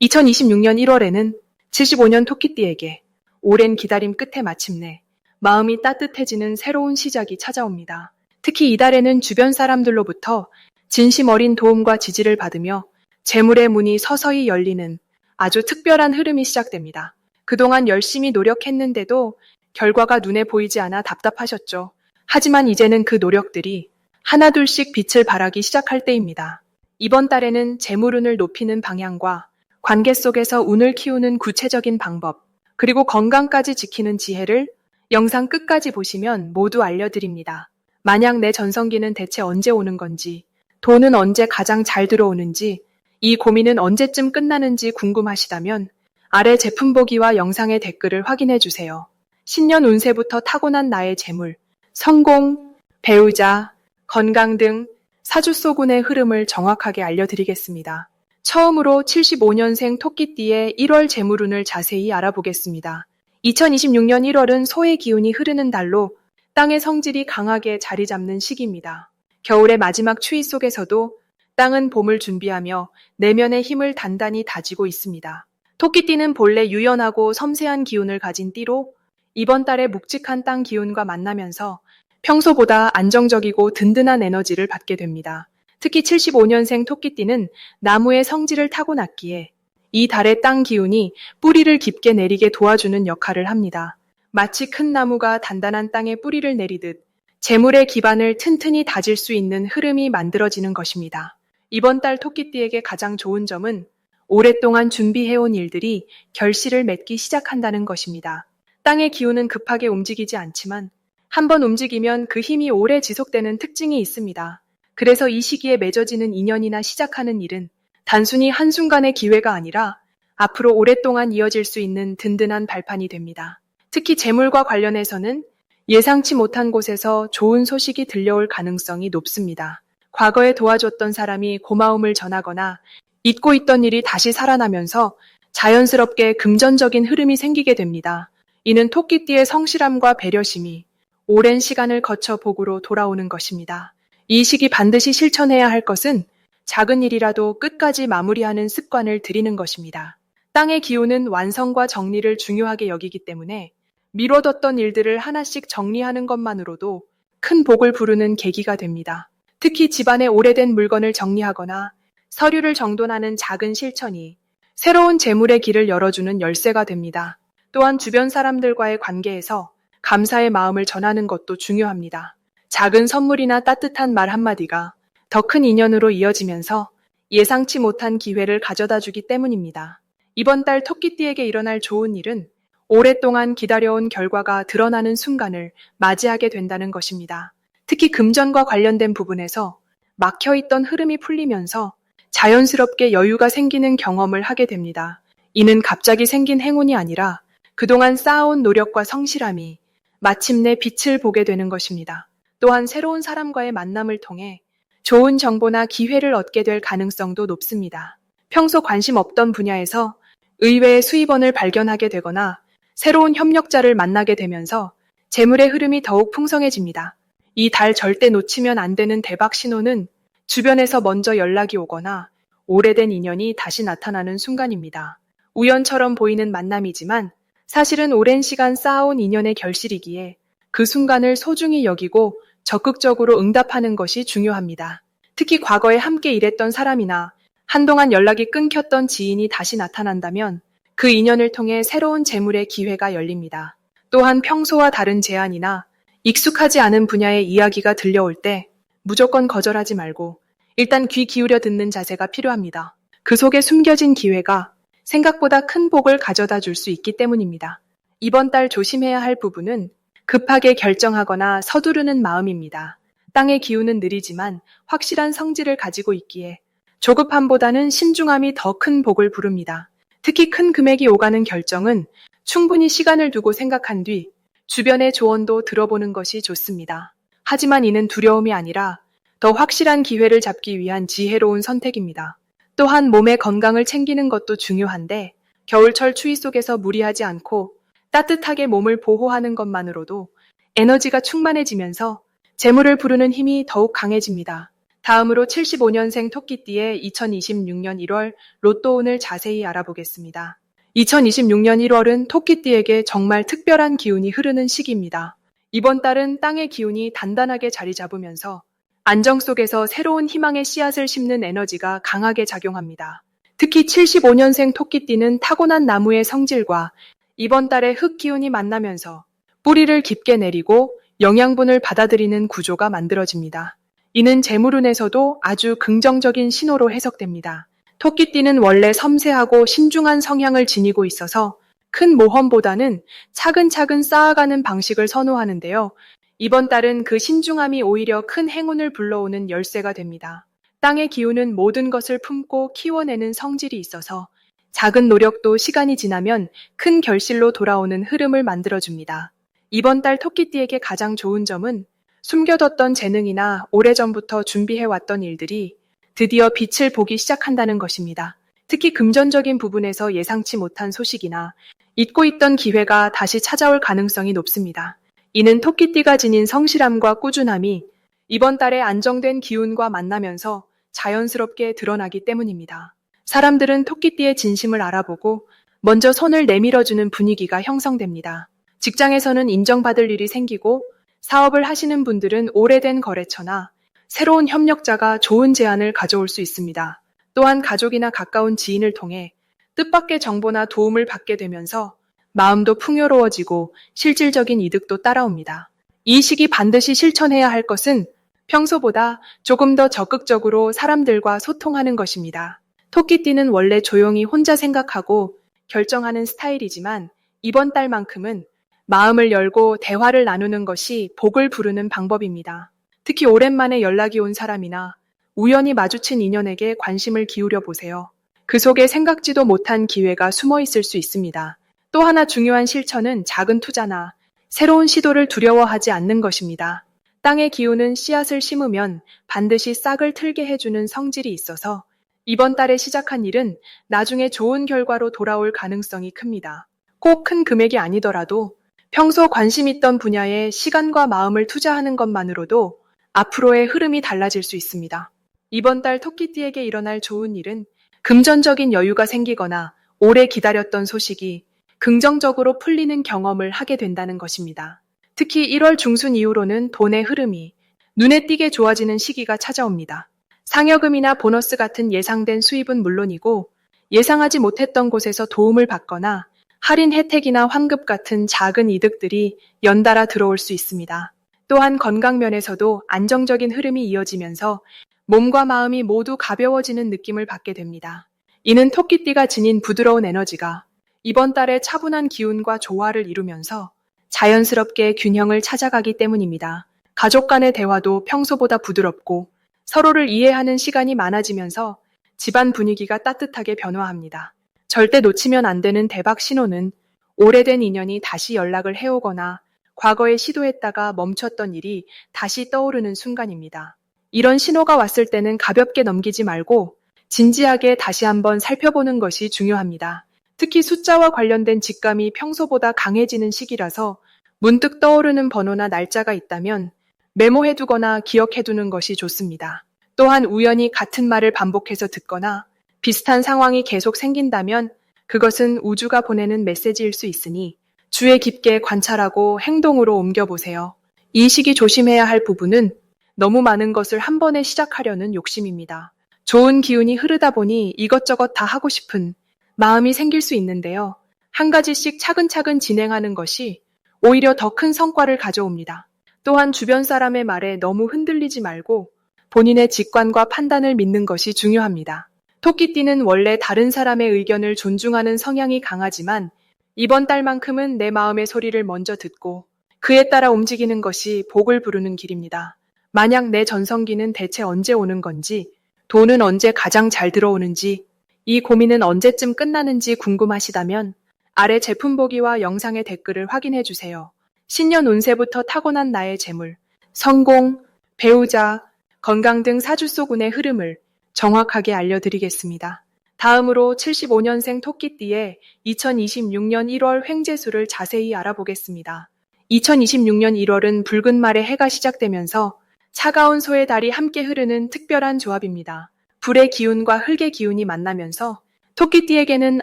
2026년 1월에는 75년 토끼띠에게 오랜 기다림 끝에 마침내 마음이 따뜻해지는 새로운 시작이 찾아옵니다. 특히 이달에는 주변 사람들로부터 진심 어린 도움과 지지를 받으며 재물의 문이 서서히 열리는 아주 특별한 흐름이 시작됩니다. 그동안 열심히 노력했는데도 결과가 눈에 보이지 않아 답답하셨죠. 하지만 이제는 그 노력들이 하나둘씩 빛을 발하기 시작할 때입니다. 이번 달에는 재물운을 높이는 방향과 관계 속에서 운을 키우는 구체적인 방법, 그리고 건강까지 지키는 지혜를 영상 끝까지 보시면 모두 알려드립니다. 만약 내 전성기는 대체 언제 오는 건지, 돈은 언제 가장 잘 들어오는지, 이 고민은 언제쯤 끝나는지 궁금하시다면 아래 제품 보기와 영상의 댓글을 확인해 주세요. 신년 운세부터 타고난 나의 재물, 성공, 배우자, 건강 등 사주 속 운의 흐름을 정확하게 알려드리겠습니다. 처음으로 75년생 토끼띠의 1월 재물운을 자세히 알아보겠습니다. 2026년 1월은 소의 기운이 흐르는 달로 땅의 성질이 강하게 자리 잡는 시기입니다. 겨울의 마지막 추위 속에서도 땅은 봄을 준비하며 내면의 힘을 단단히 다지고 있습니다. 토끼띠는 본래 유연하고 섬세한 기운을 가진 띠로 이번 달에 묵직한 땅 기운과 만나면서 평소보다 안정적이고 든든한 에너지를 받게 됩니다. 특히 75년생 토끼띠는 나무의 성질을 타고났기에 이 달의 땅 기운이 뿌리를 깊게 내리게 도와주는 역할을 합니다. 마치 큰 나무가 단단한 땅에 뿌리를 내리듯 재물의 기반을 튼튼히 다질 수 있는 흐름이 만들어지는 것입니다. 이번 달 토끼띠에게 가장 좋은 점은 오랫동안 준비해온 일들이 결실을 맺기 시작한다는 것입니다. 땅의 기운은 급하게 움직이지 않지만 한번 움직이면 그 힘이 오래 지속되는 특징이 있습니다. 그래서 이 시기에 맺어지는 인연이나 시작하는 일은 단순히 한순간의 기회가 아니라 앞으로 오랫동안 이어질 수 있는 든든한 발판이 됩니다. 특히 재물과 관련해서는 예상치 못한 곳에서 좋은 소식이 들려올 가능성이 높습니다. 과거에 도와줬던 사람이 고마움을 전하거나 잊고 있던 일이 다시 살아나면서 자연스럽게 금전적인 흐름이 생기게 됩니다. 이는 토끼띠의 성실함과 배려심이 오랜 시간을 거쳐 복으로 돌아오는 것입니다. 이 시기 반드시 실천해야 할 것은 작은 일이라도 끝까지 마무리하는 습관을 들이는 것입니다. 땅의 기운은 완성과 정리를 중요하게 여기기 때문에 미뤄뒀던 일들을 하나씩 정리하는 것만으로도 큰 복을 부르는 계기가 됩니다. 특히 집안의 오래된 물건을 정리하거나 서류를 정돈하는 작은 실천이 새로운 재물의 길을 열어주는 열쇠가 됩니다. 또한 주변 사람들과의 관계에서 감사의 마음을 전하는 것도 중요합니다. 작은 선물이나 따뜻한 말 한마디가 더 큰 인연으로 이어지면서 예상치 못한 기회를 가져다 주기 때문입니다. 이번 달 토끼띠에게 일어날 좋은 일은 오랫동안 기다려온 결과가 드러나는 순간을 맞이하게 된다는 것입니다. 특히 금전과 관련된 부분에서 막혀있던 흐름이 풀리면서 자연스럽게 여유가 생기는 경험을 하게 됩니다. 이는 갑자기 생긴 행운이 아니라 그동안 쌓아온 노력과 성실함이 마침내 빛을 보게 되는 것입니다. 또한 새로운 사람과의 만남을 통해 좋은 정보나 기회를 얻게 될 가능성도 높습니다. 평소 관심 없던 분야에서 의외의 수입원을 발견하게 되거나 새로운 협력자를 만나게 되면서 재물의 흐름이 더욱 풍성해집니다. 이 달 절대 놓치면 안 되는 대박 신호는 주변에서 먼저 연락이 오거나 오래된 인연이 다시 나타나는 순간입니다. 우연처럼 보이는 만남이지만 사실은 오랜 시간 쌓아온 인연의 결실이기에 그 순간을 소중히 여기고 적극적으로 응답하는 것이 중요합니다. 특히 과거에 함께 일했던 사람이나 한동안 연락이 끊겼던 지인이 다시 나타난다면 그 인연을 통해 새로운 재물의 기회가 열립니다. 또한 평소와 다른 제안이나 익숙하지 않은 분야의 이야기가 들려올 때 무조건 거절하지 말고 일단 귀 기울여 듣는 자세가 필요합니다. 그 속에 숨겨진 기회가 생각보다 큰 복을 가져다 줄 수 있기 때문입니다. 이번 달 조심해야 할 부분은 급하게 결정하거나 서두르는 마음입니다. 땅의 기운은 느리지만 확실한 성질을 가지고 있기에 조급함보다는 신중함이 더 큰 복을 부릅니다. 특히 큰 금액이 오가는 결정은 충분히 시간을 두고 생각한 뒤 주변의 조언도 들어보는 것이 좋습니다. 하지만 이는 두려움이 아니라 더 확실한 기회를 잡기 위한 지혜로운 선택입니다. 또한 몸의 건강을 챙기는 것도 중요한데 겨울철 추위 속에서 무리하지 않고 따뜻하게 몸을 보호하는 것만으로도 에너지가 충만해지면서 재물을 부르는 힘이 더욱 강해집니다. 다음으로 75년생 토끼띠의 2026년 1월 로또 운을 자세히 알아보겠습니다. 2026년 1월은 토끼띠에게 정말 특별한 기운이 흐르는 시기입니다. 이번 달은 땅의 기운이 단단하게 자리 잡으면서 안정 속에서 새로운 희망의 씨앗을 심는 에너지가 강하게 작용합니다. 특히 75년생 토끼띠는 타고난 나무의 성질과 이번 달의 흙 기운이 만나면서 뿌리를 깊게 내리고 영양분을 받아들이는 구조가 만들어집니다. 이는 재물운에서도 아주 긍정적인 신호로 해석됩니다. 토끼띠는 원래 섬세하고 신중한 성향을 지니고 있어서 큰 모험보다는 차근차근 쌓아가는 방식을 선호하는데요. 이번 달은 그 신중함이 오히려 큰 행운을 불러오는 열쇠가 됩니다. 땅의 기운은 모든 것을 품고 키워내는 성질이 있어서 작은 노력도 시간이 지나면 큰 결실로 돌아오는 흐름을 만들어줍니다. 이번 달 토끼띠에게 가장 좋은 점은 숨겨뒀던 재능이나 오래전부터 준비해왔던 일들이 드디어 빛을 보기 시작한다는 것입니다. 특히 금전적인 부분에서 예상치 못한 소식이나 잊고 있던 기회가 다시 찾아올 가능성이 높습니다. 이는 토끼띠가 지닌 성실함과 꾸준함이 이번 달에 안정된 기운과 만나면서 자연스럽게 드러나기 때문입니다. 사람들은 토끼띠의 진심을 알아보고 먼저 손을 내밀어주는 분위기가 형성됩니다. 직장에서는 인정받을 일이 생기고 사업을 하시는 분들은 오래된 거래처나 새로운 협력자가 좋은 제안을 가져올 수 있습니다. 또한 가족이나 가까운 지인을 통해 뜻밖의 정보나 도움을 받게 되면서 마음도 풍요로워지고 실질적인 이득도 따라옵니다. 이 시기 반드시 실천해야 할 것은 평소보다 조금 더 적극적으로 사람들과 소통하는 것입니다. 토끼띠는 원래 조용히 혼자 생각하고 결정하는 스타일이지만 이번 달만큼은 마음을 열고 대화를 나누는 것이 복을 부르는 방법입니다. 특히 오랜만에 연락이 온 사람이나 우연히 마주친 인연에게 관심을 기울여 보세요. 그 속에 생각지도 못한 기회가 숨어 있을 수 있습니다. 또 하나 중요한 실천은 작은 투자나 새로운 시도를 두려워하지 않는 것입니다. 땅의 기운은 씨앗을 심으면 반드시 싹을 틀게 해주는 성질이 있어서 이번 달에 시작한 일은 나중에 좋은 결과로 돌아올 가능성이 큽니다. 꼭 큰 금액이 아니더라도 평소 관심 있던 분야에 시간과 마음을 투자하는 것만으로도 앞으로의 흐름이 달라질 수 있습니다. 이번 달 토끼띠에게 일어날 좋은 일은 금전적인 여유가 생기거나 오래 기다렸던 소식이 긍정적으로 풀리는 경험을 하게 된다는 것입니다. 특히 1월 중순 이후로는 돈의 흐름이 눈에 띄게 좋아지는 시기가 찾아옵니다. 상여금이나 보너스 같은 예상된 수입은 물론이고 예상하지 못했던 곳에서 도움을 받거나 할인 혜택이나 환급 같은 작은 이득들이 연달아 들어올 수 있습니다. 또한 건강 면에서도 안정적인 흐름이 이어지면서 몸과 마음이 모두 가벼워지는 느낌을 받게 됩니다. 이는 토끼띠가 지닌 부드러운 에너지가 이번 달에 차분한 기운과 조화를 이루면서 자연스럽게 균형을 찾아가기 때문입니다. 가족 간의 대화도 평소보다 부드럽고 서로를 이해하는 시간이 많아지면서 집안 분위기가 따뜻하게 변화합니다. 절대 놓치면 안 되는 대박 신호는 오래된 인연이 다시 연락을 해오거나 과거에 시도했다가 멈췄던 일이 다시 떠오르는 순간입니다. 이런 신호가 왔을 때는 가볍게 넘기지 말고 진지하게 다시 한번 살펴보는 것이 중요합니다. 특히 숫자와 관련된 직감이 평소보다 강해지는 시기라서 문득 떠오르는 번호나 날짜가 있다면 메모해두거나 기억해두는 것이 좋습니다. 또한 우연히 같은 말을 반복해서 듣거나 비슷한 상황이 계속 생긴다면 그것은 우주가 보내는 메시지일 수 있으니 주의 깊게 관찰하고 행동으로 옮겨보세요. 이 시기 조심해야 할 부분은 너무 많은 것을 한 번에 시작하려는 욕심입니다. 좋은 기운이 흐르다 보니 이것저것 다 하고 싶은 마음이 생길 수 있는데요. 한 가지씩 차근차근 진행하는 것이 오히려 더 큰 성과를 가져옵니다. 또한 주변 사람의 말에 너무 흔들리지 말고 본인의 직관과 판단을 믿는 것이 중요합니다. 토끼띠는 원래 다른 사람의 의견을 존중하는 성향이 강하지만 이번 달만큼은 내 마음의 소리를 먼저 듣고 그에 따라 움직이는 것이 복을 부르는 길입니다. 만약 내 전성기는 대체 언제 오는 건지, 돈은 언제 가장 잘 들어오는지, 이 고민은 언제쯤 끝나는지 궁금하시다면 아래 제품 보기와 영상의 댓글을 확인해 주세요. 신년 운세부터 타고난 나의 재물, 성공, 배우자, 건강 등 사주 속 운의 흐름을 정확하게 알려드리겠습니다. 다음으로 75년생 토끼띠의 2026년 1월 횡재수를 자세히 알아보겠습니다. 2026년 1월은 붉은 말에 해가 시작되면서 차가운 소의 달이 함께 흐르는 특별한 조합입니다. 불의 기운과 흙의 기운이 만나면서 토끼띠에게는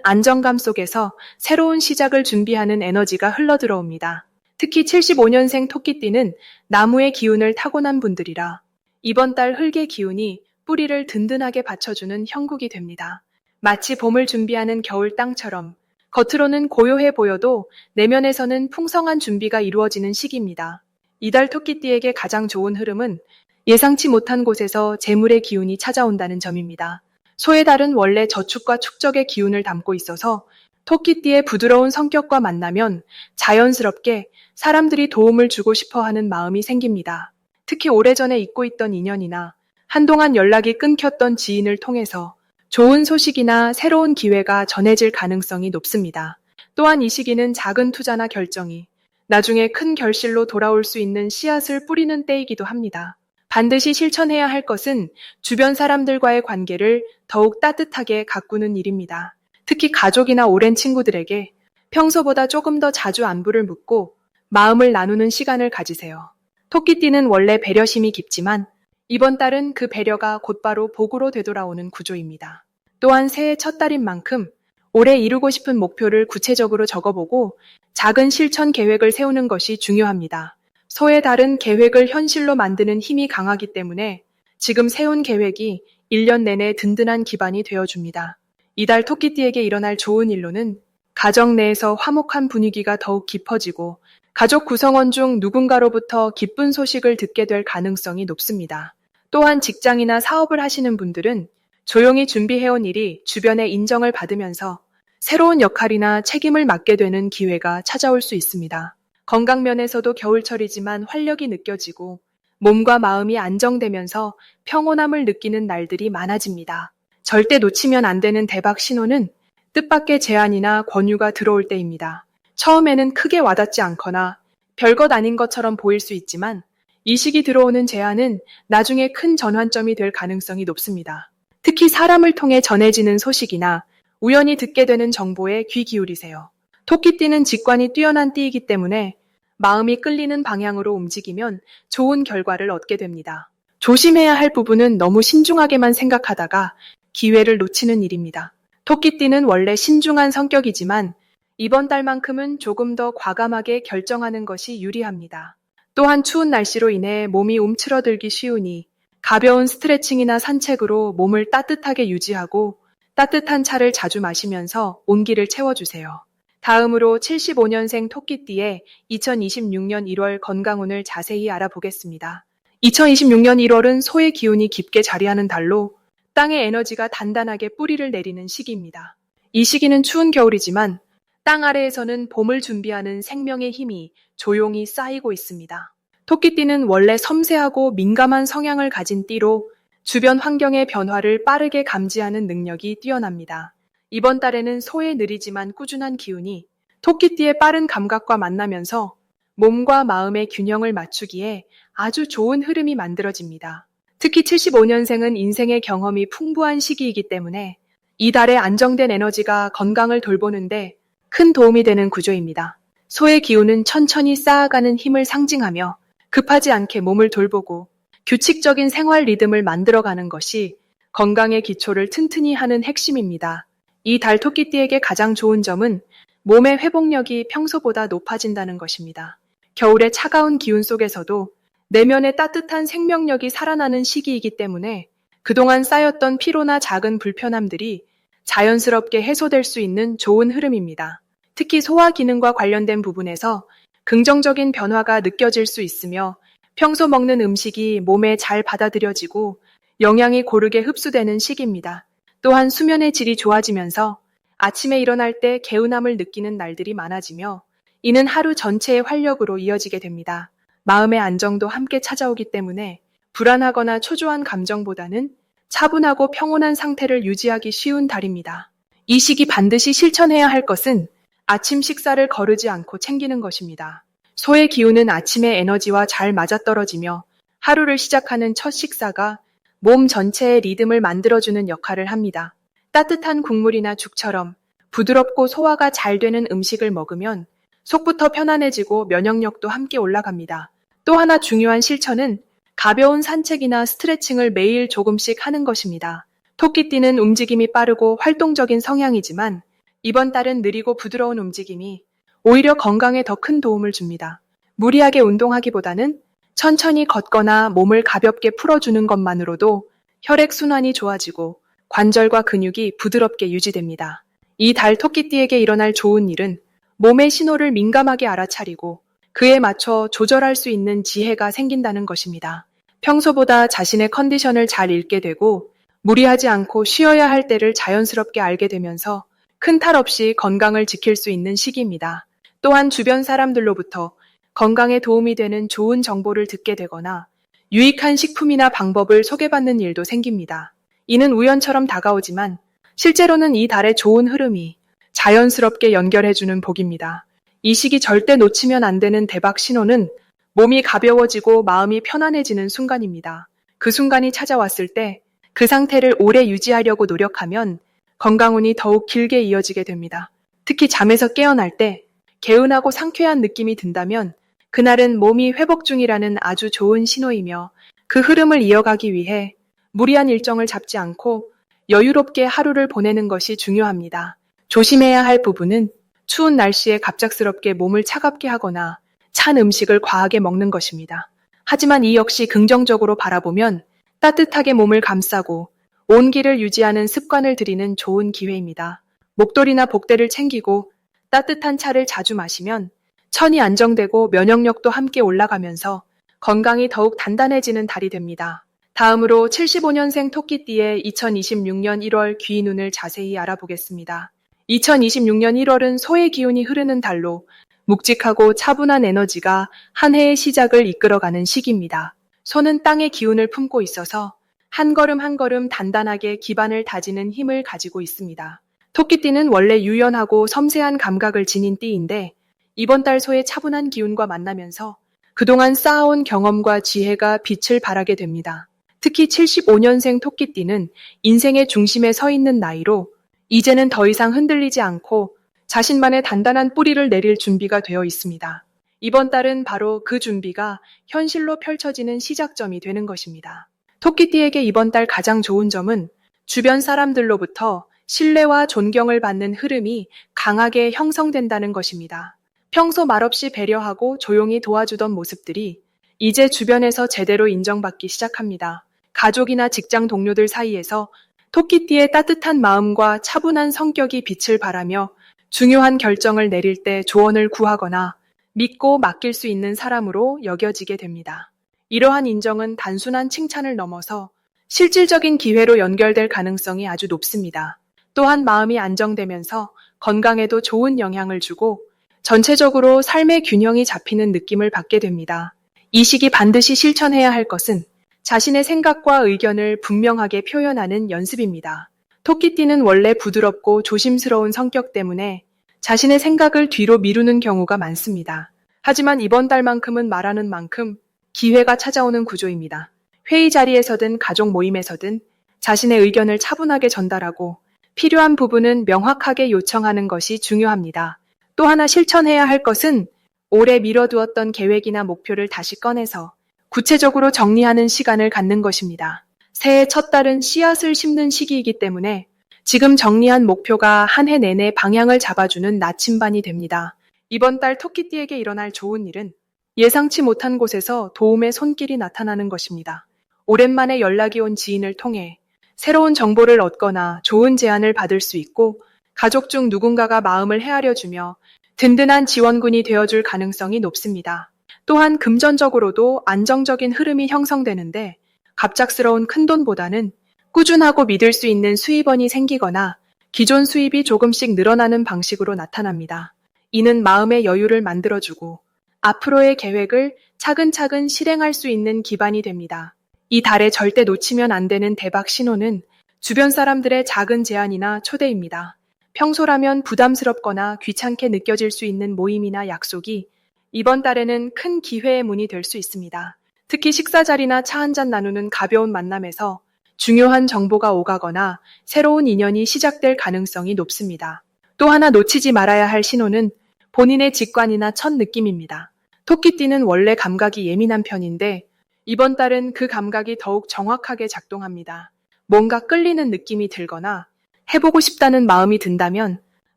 안정감 속에서 새로운 시작을 준비하는 에너지가 흘러들어옵니다. 특히 75년생 토끼띠는 나무의 기운을 타고난 분들이라 이번 달 흙의 기운이 뿌리를 든든하게 받쳐주는 형국이 됩니다. 마치 봄을 준비하는 겨울 땅처럼 겉으로는 고요해 보여도 내면에서는 풍성한 준비가 이루어지는 시기입니다. 이달 토끼띠에게 가장 좋은 흐름은 예상치 못한 곳에서 재물의 기운이 찾아온다는 점입니다. 소의 달은 원래 저축과 축적의 기운을 담고 있어서 토끼띠의 부드러운 성격과 만나면 자연스럽게 사람들이 도움을 주고 싶어 하는 마음이 생깁니다. 특히 오래전에 잊고 있던 인연이나 한동안 연락이 끊겼던 지인을 통해서 좋은 소식이나 새로운 기회가 전해질 가능성이 높습니다. 또한 이 시기는 작은 투자나 결정이 나중에 큰 결실로 돌아올 수 있는 씨앗을 뿌리는 때이기도 합니다. 반드시 실천해야 할 것은 주변 사람들과의 관계를 더욱 따뜻하게 가꾸는 일입니다. 특히 가족이나 오랜 친구들에게 평소보다 조금 더 자주 안부를 묻고 마음을 나누는 시간을 가지세요. 토끼띠는 원래 배려심이 깊지만 이번 달은 그 배려가 곧바로 복으로 되돌아오는 구조입니다. 또한 새해 첫 달인 만큼 올해 이루고 싶은 목표를 구체적으로 적어보고 작은 실천 계획을 세우는 것이 중요합니다. 소의 달은 계획을 현실로 만드는 힘이 강하기 때문에 지금 세운 계획이 1년 내내 든든한 기반이 되어줍니다. 이달 토끼띠에게 일어날 좋은 일로는 가정 내에서 화목한 분위기가 더욱 깊어지고 가족 구성원 중 누군가로부터 기쁜 소식을 듣게 될 가능성이 높습니다. 또한 직장이나 사업을 하시는 분들은 조용히 준비해온 일이 주변의 인정을 받으면서 새로운 역할이나 책임을 맡게 되는 기회가 찾아올 수 있습니다. 건강 면에서도 겨울철이지만 활력이 느껴지고 몸과 마음이 안정되면서 평온함을 느끼는 날들이 많아집니다. 절대 놓치면 안 되는 대박 신호는 뜻밖의 제안이나 권유가 들어올 때입니다. 처음에는 크게 와닿지 않거나 별것 아닌 것처럼 보일 수 있지만 이 시기 들어오는 제안은 나중에 큰 전환점이 될 가능성이 높습니다. 특히 사람을 통해 전해지는 소식이나 우연히 듣게 되는 정보에 귀 기울이세요. 토끼띠는 직관이 뛰어난 띠이기 때문에 마음이 끌리는 방향으로 움직이면 좋은 결과를 얻게 됩니다. 조심해야 할 부분은 너무 신중하게만 생각하다가 기회를 놓치는 일입니다. 토끼띠는 원래 신중한 성격이지만 이번 달만큼은 조금 더 과감하게 결정하는 것이 유리합니다. 또한 추운 날씨로 인해 몸이 움츠러들기 쉬우니 가벼운 스트레칭이나 산책으로 몸을 따뜻하게 유지하고 따뜻한 차를 자주 마시면서 온기를 채워주세요. 다음으로 75년생 토끼띠의 2026년 1월 건강운을 자세히 알아보겠습니다. 2026년 1월은 소의 기운이 깊게 자리하는 달로 땅의 에너지가 단단하게 뿌리를 내리는 시기입니다. 이 시기는 추운 겨울이지만 땅 아래에서는 봄을 준비하는 생명의 힘이 조용히 쌓이고 있습니다. 토끼띠는 원래 섬세하고 민감한 성향을 가진 띠로 주변 환경의 변화를 빠르게 감지하는 능력이 뛰어납니다. 이번 달에는 소의 느리지만 꾸준한 기운이 토끼띠의 빠른 감각과 만나면서 몸과 마음의 균형을 맞추기에 아주 좋은 흐름이 만들어집니다. 특히 75년생은 인생의 경험이 풍부한 시기이기 때문에 이 달의 안정된 에너지가 건강을 돌보는데 큰 도움이 되는 구조입니다. 소의 기운은 천천히 쌓아가는 힘을 상징하며 급하지 않게 몸을 돌보고 규칙적인 생활 리듬을 만들어가는 것이 건강의 기초를 튼튼히 하는 핵심입니다. 이 달 토끼띠에게 가장 좋은 점은 몸의 회복력이 평소보다 높아진다는 것입니다. 겨울의 차가운 기운 속에서도 내면의 따뜻한 생명력이 살아나는 시기이기 때문에 그동안 쌓였던 피로나 작은 불편함들이 자연스럽게 해소될 수 있는 좋은 흐름입니다. 특히 소화 기능과 관련된 부분에서 긍정적인 변화가 느껴질 수 있으며 평소 먹는 음식이 몸에 잘 받아들여지고 영양이 고르게 흡수되는 시기입니다. 또한 수면의 질이 좋아지면서 아침에 일어날 때 개운함을 느끼는 날들이 많아지며 이는 하루 전체의 활력으로 이어지게 됩니다. 마음의 안정도 함께 찾아오기 때문에 불안하거나 초조한 감정보다는 차분하고 평온한 상태를 유지하기 쉬운 달입니다. 이 시기 반드시 실천해야 할 것은 아침 식사를 거르지 않고 챙기는 것입니다. 소의 기운은 아침의 에너지와 잘 맞아떨어지며 하루를 시작하는 첫 식사가 몸 전체의 리듬을 만들어주는 역할을 합니다. 따뜻한 국물이나 죽처럼 부드럽고 소화가 잘 되는 음식을 먹으면 속부터 편안해지고 면역력도 함께 올라갑니다. 또 하나 중요한 실천은 가벼운 산책이나 스트레칭을 매일 조금씩 하는 것입니다. 토끼띠는 움직임이 빠르고 활동적인 성향이지만 이번 달은 느리고 부드러운 움직임이 오히려 건강에 더 큰 도움을 줍니다. 무리하게 운동하기보다는 천천히 걷거나 몸을 가볍게 풀어주는 것만으로도 혈액순환이 좋아지고 관절과 근육이 부드럽게 유지됩니다. 이 달 토끼띠에게 일어날 좋은 일은 몸의 신호를 민감하게 알아차리고 그에 맞춰 조절할 수 있는 지혜가 생긴다는 것입니다. 평소보다 자신의 컨디션을 잘 읽게 되고 무리하지 않고 쉬어야 할 때를 자연스럽게 알게 되면서 큰 탈 없이 건강을 지킬 수 있는 시기입니다. 또한 주변 사람들로부터 건강에 도움이 되는 좋은 정보를 듣게 되거나 유익한 식품이나 방법을 소개받는 일도 생깁니다. 이는 우연처럼 다가오지만 실제로는 이 달의 좋은 흐름이 자연스럽게 연결해주는 복입니다. 이 시기 절대 놓치면 안 되는 대박 신호는 몸이 가벼워지고 마음이 편안해지는 순간입니다. 그 순간이 찾아왔을 때 그 상태를 오래 유지하려고 노력하면 건강운이 더욱 길게 이어지게 됩니다. 특히 잠에서 깨어날 때 개운하고 상쾌한 느낌이 든다면 그날은 몸이 회복 중이라는 아주 좋은 신호이며 그 흐름을 이어가기 위해 무리한 일정을 잡지 않고 여유롭게 하루를 보내는 것이 중요합니다. 조심해야 할 부분은 추운 날씨에 갑작스럽게 몸을 차갑게 하거나 찬 음식을 과하게 먹는 것입니다. 하지만 이 역시 긍정적으로 바라보면 따뜻하게 몸을 감싸고 온기를 유지하는 습관을 들이는 좋은 기회입니다. 목도리나 복대를 챙기고 따뜻한 차를 자주 마시면 천이 안정되고 면역력도 함께 올라가면서 건강이 더욱 단단해지는 달이 됩니다. 다음으로 75년생 토끼띠의 2026년 1월 귀인운을 자세히 알아보겠습니다. 2026년 1월은 소의 기운이 흐르는 달로 묵직하고 차분한 에너지가 한 해의 시작을 이끌어가는 시기입니다. 소는 땅의 기운을 품고 있어서 한 걸음 한 걸음 단단하게 기반을 다지는 힘을 가지고 있습니다. 토끼띠는 원래 유연하고 섬세한 감각을 지닌 띠인데 이번 달 소의 차분한 기운과 만나면서 그동안 쌓아온 경험과 지혜가 빛을 발하게 됩니다. 특히 75년생 토끼띠는 인생의 중심에 서 있는 나이로 이제는 더 이상 흔들리지 않고 자신만의 단단한 뿌리를 내릴 준비가 되어 있습니다. 이번 달은 바로 그 준비가 현실로 펼쳐지는 시작점이 되는 것입니다. 토끼띠에게 이번 달 가장 좋은 점은 주변 사람들로부터 신뢰와 존경을 받는 흐름이 강하게 형성된다는 것입니다. 평소 말없이 배려하고 조용히 도와주던 모습들이 이제 주변에서 제대로 인정받기 시작합니다. 가족이나 직장 동료들 사이에서 토끼띠의 따뜻한 마음과 차분한 성격이 빛을 발하며 중요한 결정을 내릴 때 조언을 구하거나 믿고 맡길 수 있는 사람으로 여겨지게 됩니다. 이러한 인정은 단순한 칭찬을 넘어서 실질적인 기회로 연결될 가능성이 아주 높습니다. 또한 마음이 안정되면서 건강에도 좋은 영향을 주고 전체적으로 삶의 균형이 잡히는 느낌을 받게 됩니다. 이 시기 반드시 실천해야 할 것은 자신의 생각과 의견을 분명하게 표현하는 연습입니다. 토끼띠는 원래 부드럽고 조심스러운 성격 때문에 자신의 생각을 뒤로 미루는 경우가 많습니다. 하지만 이번 달만큼은 말하는 만큼 기회가 찾아오는 구조입니다. 회의 자리에서든 가족 모임에서든 자신의 의견을 차분하게 전달하고 필요한 부분은 명확하게 요청하는 것이 중요합니다. 또 하나 실천해야 할 것은 오래 미뤄두었던 계획이나 목표를 다시 꺼내서 구체적으로 정리하는 시간을 갖는 것입니다. 새해 첫 달은 씨앗을 심는 시기이기 때문에 지금 정리한 목표가 한 해 내내 방향을 잡아주는 나침반이 됩니다. 이번 달 토끼띠에게 일어날 좋은 일은 예상치 못한 곳에서 도움의 손길이 나타나는 것입니다. 오랜만에 연락이 온 지인을 통해 새로운 정보를 얻거나 좋은 제안을 받을 수 있고 가족 중 누군가가 마음을 헤아려주며 든든한 지원군이 되어줄 가능성이 높습니다. 또한 금전적으로도 안정적인 흐름이 형성되는데 갑작스러운 큰돈보다는 꾸준하고 믿을 수 있는 수입원이 생기거나 기존 수입이 조금씩 늘어나는 방식으로 나타납니다. 이는 마음의 여유를 만들어주고 앞으로의 계획을 차근차근 실행할 수 있는 기반이 됩니다. 이 달에 절대 놓치면 안 되는 대박 신호는 주변 사람들의 작은 제안이나 초대입니다. 평소라면 부담스럽거나 귀찮게 느껴질 수 있는 모임이나 약속이 이번 달에는 큰 기회의 문이 될 수 있습니다. 특히 식사 자리나 차 한잔 나누는 가벼운 만남에서 중요한 정보가 오가거나 새로운 인연이 시작될 가능성이 높습니다. 또 하나 놓치지 말아야 할 신호는 본인의 직관이나 첫 느낌입니다. 토끼띠는 원래 감각이 예민한 편인데 이번 달은 그 감각이 더욱 정확하게 작동합니다. 뭔가 끌리는 느낌이 들거나 해보고 싶다는 마음이 든다면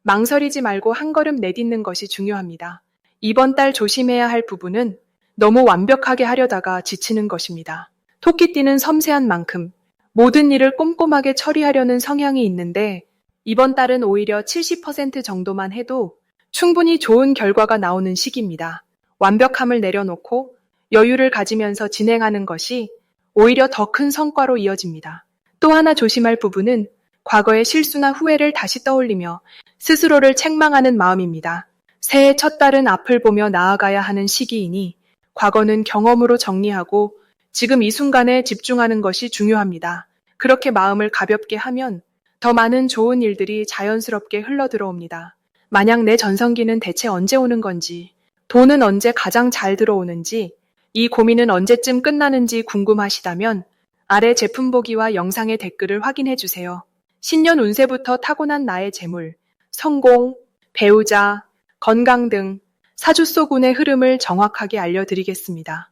망설이지 말고 한 걸음 내딛는 것이 중요합니다. 이번 달 조심해야 할 부분은 너무 완벽하게 하려다가 지치는 것입니다. 토끼띠는 섬세한 만큼 모든 일을 꼼꼼하게 처리하려는 성향이 있는데 이번 달은 오히려 70% 정도만 해도 충분히 좋은 결과가 나오는 시기입니다. 완벽함을 내려놓고 여유를 가지면서 진행하는 것이 오히려 더 큰 성과로 이어집니다. 또 하나 조심할 부분은 과거의 실수나 후회를 다시 떠올리며 스스로를 책망하는 마음입니다. 새해 첫 달은 앞을 보며 나아가야 하는 시기이니 과거는 경험으로 정리하고 지금 이 순간에 집중하는 것이 중요합니다. 그렇게 마음을 가볍게 하면 더 많은 좋은 일들이 자연스럽게 흘러들어옵니다. 만약 내 전성기는 대체 언제 오는 건지, 돈은 언제 가장 잘 들어오는지, 이 고민은 언제쯤 끝나는지 궁금하시다면 아래 제품 보기와 영상의 댓글을 확인해 주세요. 신년 운세부터 타고난 나의 재물, 성공, 배우자, 건강 등 사주 속 운의 흐름을 정확하게 알려드리겠습니다.